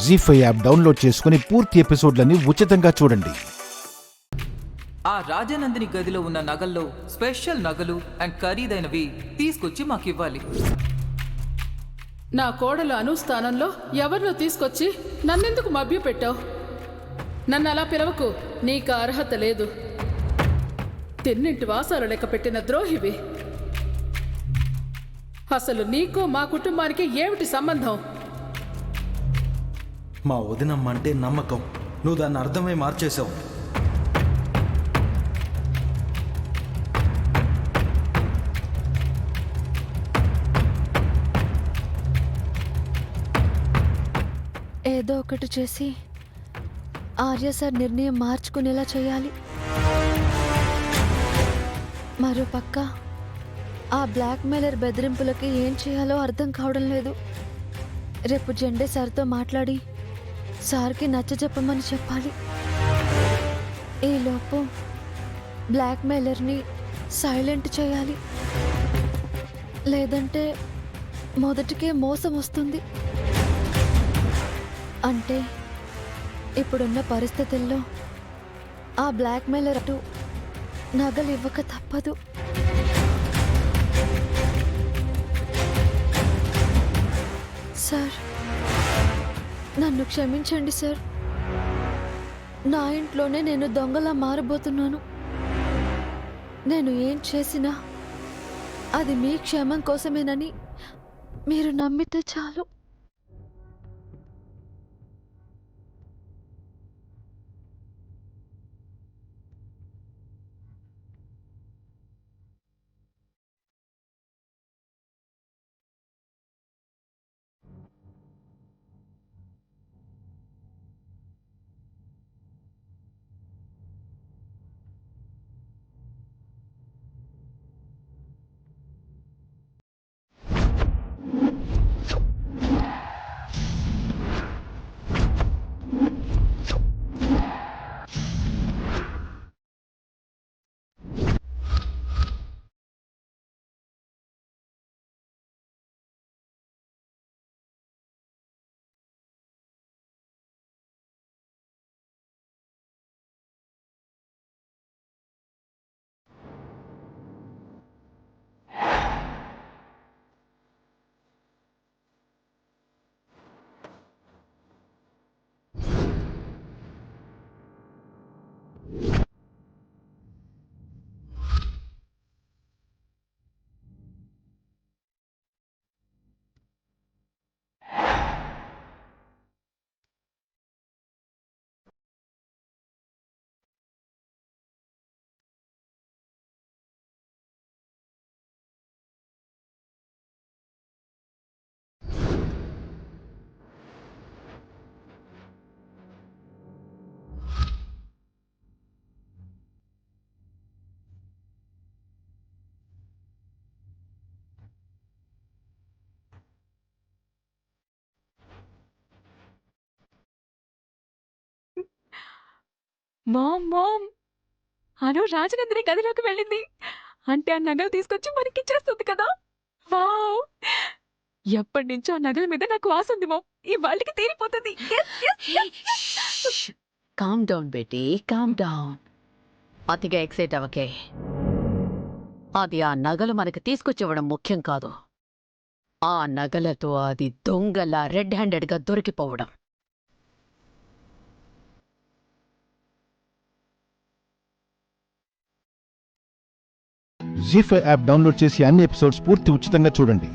జీ5 app download చేసుకుని పూర్తి ఎపిసోడ్లని ఉచితంగా చూడండి. ఆ రాజనందిని గదిలో ఉన్న నగల్లో స్పెషల్ నగలు అండ్ ఖరీదైనవి తీసుకొచ్చి మాకివ్వాలి. నా కోడలు అను స్థానంలో ఎవరినో తీసుకొచ్చి నన్నెందుకు మభ్య పెట్టావు? నన్ను అలా పిలవకు, నీకు అర్హత లేదు. తిన్నింటి వాసాలు లెక్క పెట్టిన ద్రోహివి. అసలు నీకు మా కుటుంబానికి ఏమిటి సంబంధం? మా వదినమ్మంటే నమ్మకం, నువ్వు దాన్ని అర్థమై మార్చేశావు. ఏదో ఒకటి చేసి ఆర్య సార్ నిర్ణయం మార్చుకునేలా చేయాలి. మరోపక్క ఆ బ్లాక్మెయిలర్ బెదిరింపులకి ఏం చేయాలో అర్థం కావడం లేదు. రేపు జెండే సార్తో మాట్లాడి సార్కి నచ్చజెప్పమని చెప్పాలి. ఈలోపు బ్లాక్మెయిలర్ని సైలెంట్ చేయాలి. లేదంటే మొదటికే మోసం వస్తుంది. అంటే ఇప్పుడున్న పరిస్థితుల్లో ఆ బ్లాక్మెయిలర్ అటు నగలు ఇవ్వక తప్పదు. సార్, నన్ను క్షమించండి సార్. నా ఇంట్లోనే నేను దొంగలా మారబోతున్నాను. నేను ఏం చేసినా అది మీ క్షేమం కోసమేనని మీరు నమ్మితే చాలు. మామ్ అను రాజనందిని గదిలోకి వెళ్ళింది అంటే ఆ నగలు తీసుకొచ్చి మనకి ఇచ్చేస్తుంది కదా. వావ్, ఎప్పటి నుంచో ఆ నగల మీద నాకు ఆశ ఉంది మామ్. ఈ వాళ్ళకి తీరిపోతుంది. Calm down Beti, calm down. అతిగా ఎక్సైట్ అవ్వకే. అది ఆ నగలు మనకు తీసుకొచ్చివ్వడం ముఖ్యం కాదు, ఆ నగలతో అది దొంగలా రెడ్ హ్యాండెడ్గా దొరికిపోవడం. జీ5 యాప్ డౌన్లోడ్ చేసి అన్ని ఎపిసోడ్స్ పూర్తి ఉచితంగా చూడండి.